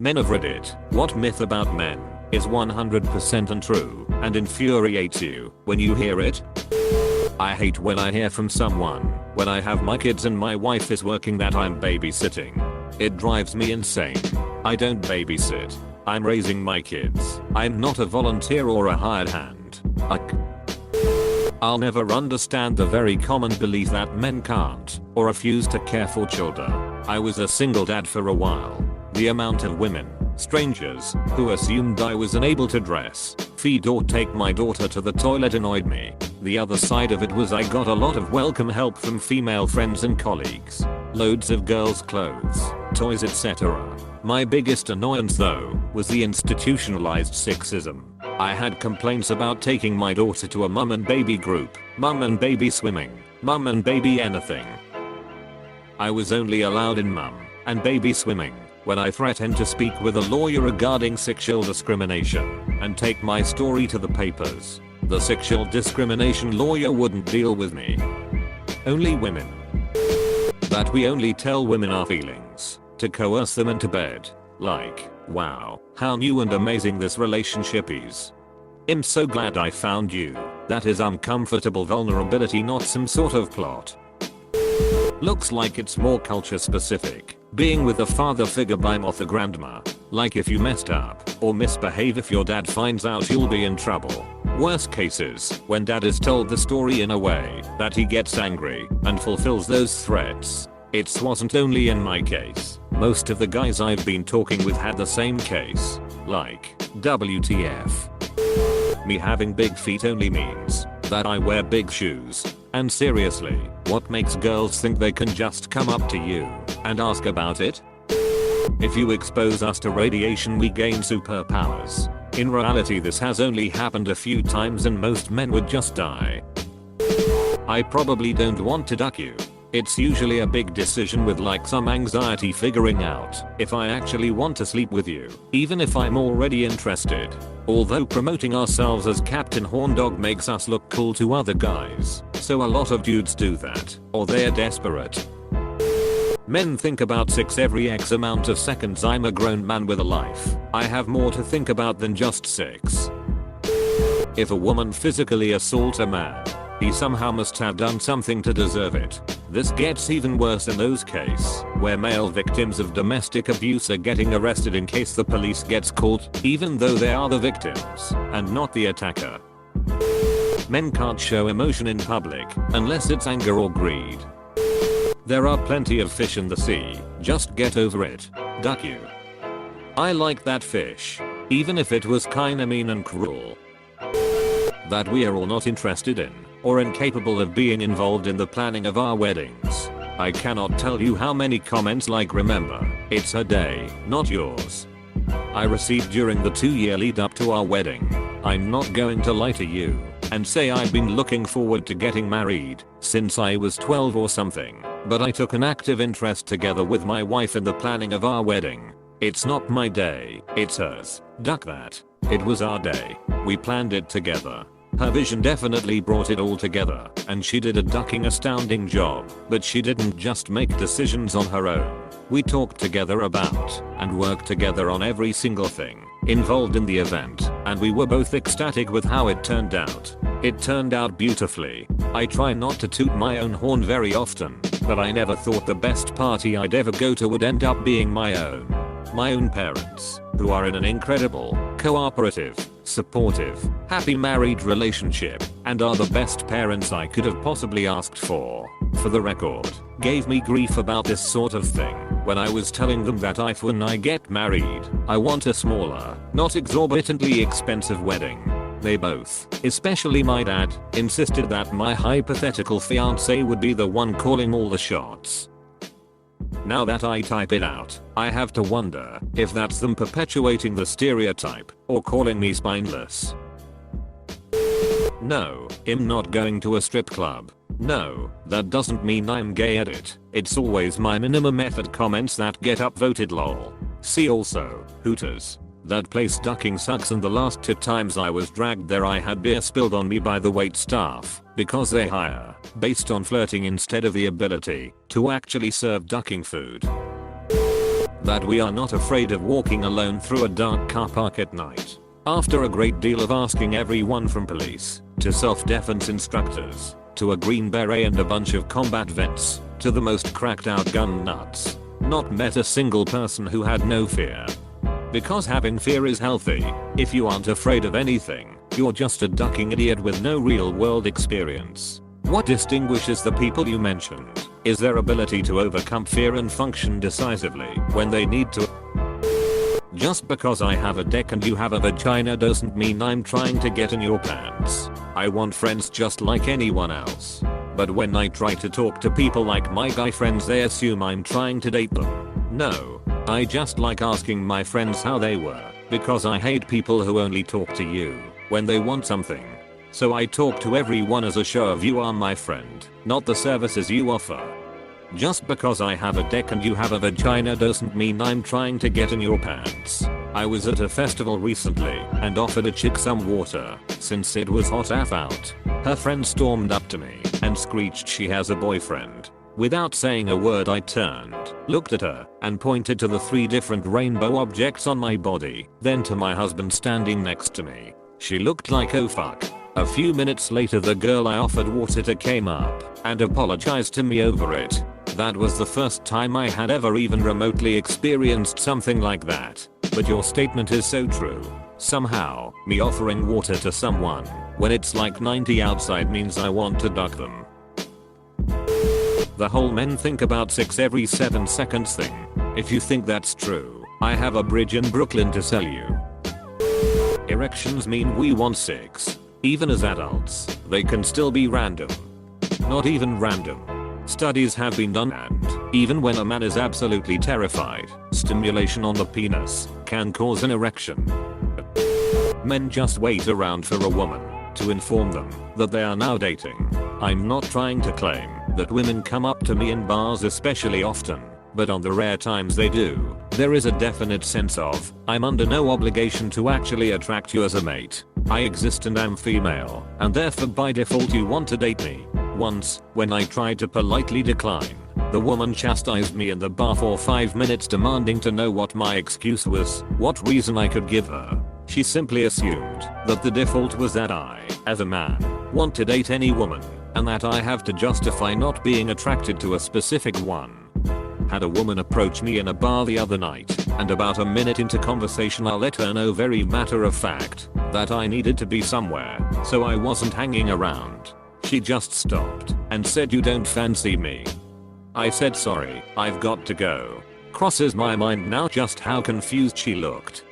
Men of Reddit, what myth about men is 100% untrue and infuriates you when you hear it? I hate when I hear from someone when I have my kids and my wife is working that I'm babysitting. It drives me insane. I don't babysit. I'm raising my kids. I'm not a volunteer or a hired hand. I'll never understand the very common belief that men can't or refuse to care for children. I was a single dad for a while. The amount of women, strangers, who assumed I was unable to dress, feed or take my daughter to the toilet annoyed me. The other side of it was I got a lot of welcome help from female friends and colleagues. Loads of girls' clothes, toys, etc. My biggest annoyance though was the institutionalized sexism. I had complaints about taking my daughter to a mum and baby group, mum and baby swimming, mum and baby anything. I was only allowed in mum and baby swimming when I threatened to speak with a lawyer regarding sexual discrimination and take my story to the papers. The sexual discrimination lawyer wouldn't deal with me. Only women. That we only tell women our feelings to coerce them into bed. Like, wow, how new and amazing this relationship is. I'm so glad I found you. That is uncomfortable vulnerability, not some sort of plot. Looks like it's more culture specific. Being with a father figure by moth or grandma. Like if you messed up or misbehave, if your dad finds out, you'll be in trouble. Worst cases, when dad is told the story in a way that he gets angry and fulfills those threats. It wasn't only in my case. Most of the guys I've been talking with had the same case. Like, WTF. Me having big feet only means that I wear big shoes. And seriously, what makes girls think they can just come up to you and ask about it? If you expose us to radiation, we gain superpowers. In reality, this has only happened a few times and most men would just die. I probably don't want to duck you. It's usually a big decision with like some anxiety figuring out if I actually want to sleep with you, even if I'm already interested. Although promoting ourselves as Captain Horndog makes us look cool to other guys, so a lot of dudes do that, or they're desperate. Men think about sex every X amount of seconds. I'm a grown man with a life. I have more to think about than just sex. If a woman physically assaults a man, he somehow must have done something to deserve it. This gets even worse in those cases where male victims of domestic abuse are getting arrested in case the police gets caught, even though they are the victims and not the attacker. Men can't show emotion in public unless it's anger or greed. There are plenty of fish in the sea, just get over it. Duck you. I like that fish, even if it was kinda mean and cruel. That we are all not interested in or incapable of being involved in the planning of our weddings. I cannot tell you how many comments like, remember, it's her day, not yours, I received during the 2-year lead up to our wedding. I'm not going to lie to you and say I've been looking forward to getting married since I was 12 or something, but I took an active interest together with my wife in the planning of our wedding. It's not my day, it's hers. Duck that. It was our day. We planned it together. Her vision definitely brought it all together, and she did a ducking astounding job, but she didn't just make decisions on her own. We talked together about and worked together on every single thing involved in the event, and we were both ecstatic with how it turned out. It turned out beautifully. I try not to toot my own horn very often, but I never thought the best party I'd ever go to would end up being my own. My own parents, who are in an incredible, cooperative, supportive, happy married relationship, and are the best parents I could have possibly asked for the record, gave me grief about this sort of thing when I was telling them that when I get married, I want a smaller, not exorbitantly expensive wedding. They both, especially my dad, insisted that my hypothetical fiance would be the one calling all the shots. Now that I type it out, I have to wonder if that's them perpetuating the stereotype or calling me spineless. No, I'm not going to a strip club. No, that doesn't mean I'm gay at it. It's always my minimum effort comments that get upvoted lol. See also, Hooters. That place ducking sucks, and the last 2 times I was dragged there I had beer spilled on me by the wait staff because they hire based on flirting instead of the ability to actually serve ducking food. that we are not afraid of walking alone through a dark car park at night. After a great deal of asking everyone from police, to self-defense instructors, to a green beret and a bunch of combat vets, to the most cracked out gun nuts, not met a single person who had no fear. Because having fear is healthy. If you aren't afraid of anything, you're just a ducking idiot with no real world experience. What distinguishes the people you mentioned is their ability to overcome fear and function decisively when they need to. Just because I have a dick and you have a vagina doesn't mean I'm trying to get in your pants. I want friends just like anyone else. But when I try to talk to people like my guy friends, they assume I'm trying to date them. No, I just like asking my friends how they were, because I hate people who only talk to you when they want something. So I talk to everyone as a show of you are my friend, not the services you offer. Just because I have a dick and you have a vagina doesn't mean I'm trying to get in your pants. I was at a festival recently and offered a chick some water since it was hot AF out. Her friend stormed up to me and screeched she has a boyfriend. Without saying a word, I turned, looked at her, and pointed to the 3 different rainbow objects on my body, then to my husband standing next to me. She looked like oh fuck. A few minutes later the girl I offered water to came up and apologized to me over it. That was the first time I had ever even remotely experienced something like that. But your statement is so true. Somehow, me offering water to someone when it's like 90 outside means I want to duck them. The whole men think about sex every 7 seconds thing. If you think that's true, I have a bridge in Brooklyn to sell you. Erections mean we want sex. Even as adults, they can still be random. Not even random. Studies have been done and, even when a man is absolutely terrified, stimulation on the penis can cause an erection. Men just wait around for a woman to inform them that they are now dating. I'm not trying to claim that women come up to me in bars especially often, but on the rare times they do, there is a definite sense of, I'm under no obligation to actually attract you as a mate. I exist and am female, and therefore by default you want to date me. Once, when I tried to politely decline, the woman chastised me in the bar for 5 minutes demanding to know what my excuse was, what reason I could give her. She simply assumed that the default was that I, as a man, want to date any woman, and that I have to justify not being attracted to a specific one. Had a woman approach me in a bar the other night, and about a minute into conversation I let her know very matter of fact that I needed to be somewhere, so I wasn't hanging around. She just stopped and said, "You don't fancy me?" I said, "Sorry, I've got to go." Crosses my mind now just how confused she looked.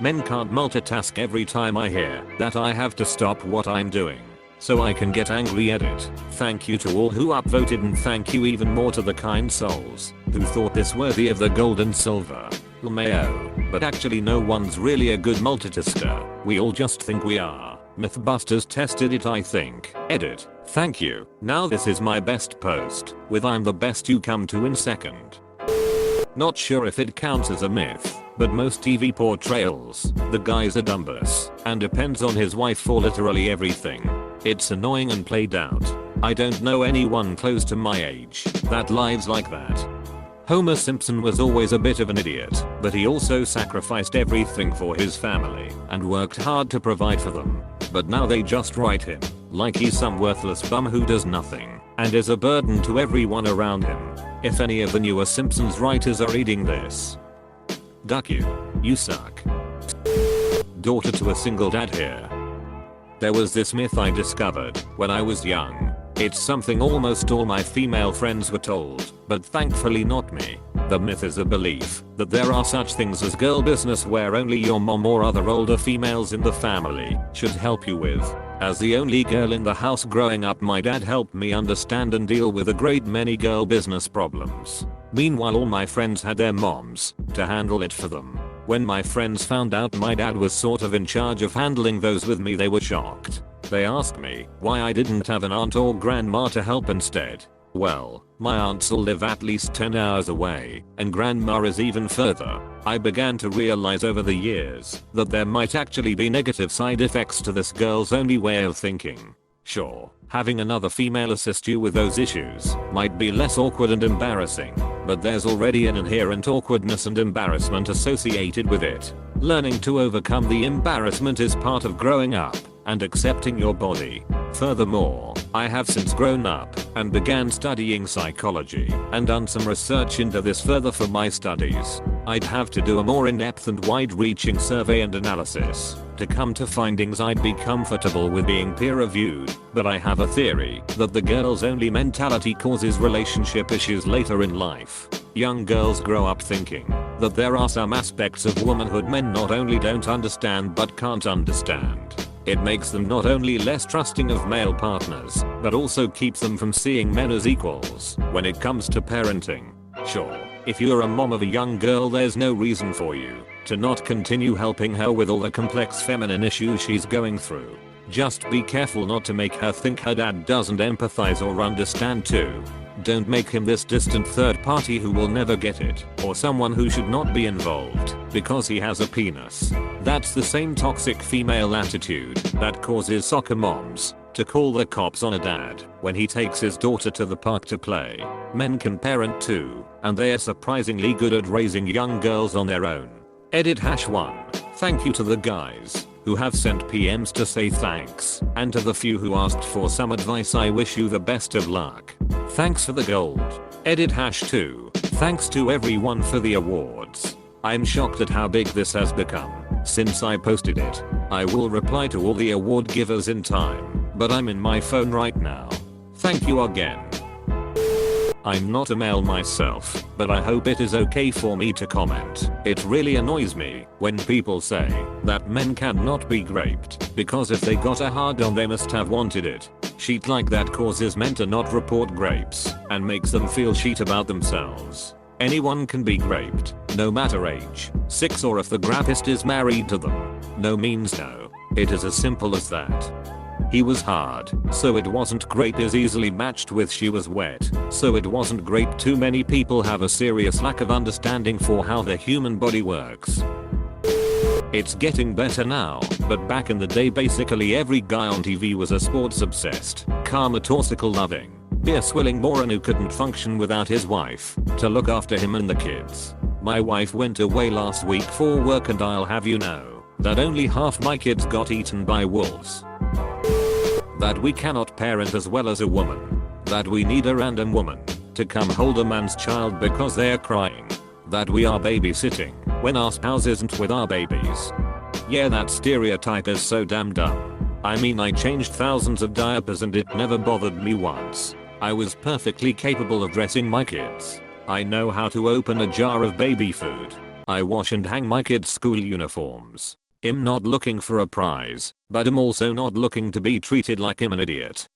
Men can't multitask. Every time I hear that I have to stop what I'm doing so I can get angry at it. Thank you to all who upvoted, and thank you even more to the kind souls who thought this worthy of the gold and silver. LMAO. But actually no one's really a good multitasker. We all just think we are. Mythbusters tested it, I think. Edit. Thank you. Now this is my best post with I'm the best you come to in second. Not sure if it counts as a myth, but most TV portrayals, the guy's a dumbass and depends on his wife for literally everything. It's annoying and played out. I don't know anyone close to my age that lives like that. Homer Simpson was always a bit of an idiot, but he also sacrificed everything for his family and worked hard to provide for them. But now they just write him like he's some worthless bum who does nothing and is a burden to everyone around him. If any of the newer Simpsons writers are reading this, duck you. You suck. Daughter to a single dad here. There was this myth I discovered when I was young. It's something almost all my female friends were told, but thankfully not me. The myth is a belief that there are such things as girl business where only your mom or other older females in the family should help you with. As the only girl in the house growing up, my dad helped me understand and deal with a great many girl business problems. Meanwhile all my friends had their moms to handle it for them. When my friends found out my dad was sort of in charge of handling those with me, they were shocked. They asked me why I didn't have an aunt or grandma to help instead. Well, my aunts all live at least 10 hours away, and grandma is even further. I began to realize over the years that there might actually be negative side effects to this girl's only way of thinking. Sure, having another female assist you with those issues might be less awkward and embarrassing, but there's already an inherent awkwardness and embarrassment associated with it. Learning to overcome the embarrassment is part of growing up and accepting your body. Furthermore, I have since grown up and began studying psychology and done some research into this further for my studies. I'd have to do a more in-depth and wide-reaching survey and analysis to come to findings I'd be comfortable with being peer-reviewed, but I have a theory that the girls-only mentality causes relationship issues later in life. Young girls grow up thinking that there are some aspects of womanhood men not only don't understand but can't understand. It makes them not only less trusting of male partners, but also keeps them from seeing men as equals when it comes to parenting. Sure, if you're a mom of a young girl, there's no reason for you to not continue helping her with all the complex feminine issues she's going through. Just be careful not to make her think her dad doesn't empathize or understand too. Don't make him this distant third party who will never get it, or someone who should not be involved because he has a penis. That's the same toxic female attitude that causes soccer moms to call the cops on a dad when he takes his daughter to the park to play. Men can parent too, and they are surprisingly good at raising young girls on their own. Edit #1. Thank you to the guys who have sent PMs to say thanks, and to the few who asked for some advice, I wish you the best of luck. Thanks for the gold. Edit #2. Thanks to everyone for the awards. I'm shocked at how big this has become since I posted it. I will reply to all the award givers in time, but I'm in my phone right now. Thank you again. I'm not a male myself, but I hope it is okay for me to comment. It really annoys me when people say that men cannot be raped because if they got a hard on they must have wanted it. Shit like that causes men to not report rapes and makes them feel shit about themselves. Anyone can be raped, no matter age, sex, or if the rapist is married to them. No means no. It is as simple as that. He was hard, so it wasn't great is easily matched with she was wet, so it wasn't great. Too many people have a serious lack of understanding for how the human body works. It's getting better now, but back in the day basically every guy on TV was a sports obsessed, car motorcycle loving, beer swilling moron who couldn't function without his wife to look after him and the kids. My wife went away last week for work and I'll have you know that only half my kids got eaten by wolves. That we cannot parent as well as a woman. That we need a random woman to come hold a man's child because they are crying. That we are babysitting when our spouse isn't with our babies. Yeah, that stereotype is so damn dumb. I mean, I changed thousands of diapers and it never bothered me once. I was perfectly capable of dressing my kids. I know how to open a jar of baby food. I wash and hang my kids' school uniforms. I'm not looking for a prize, but I'm also not looking to be treated like I'm an idiot.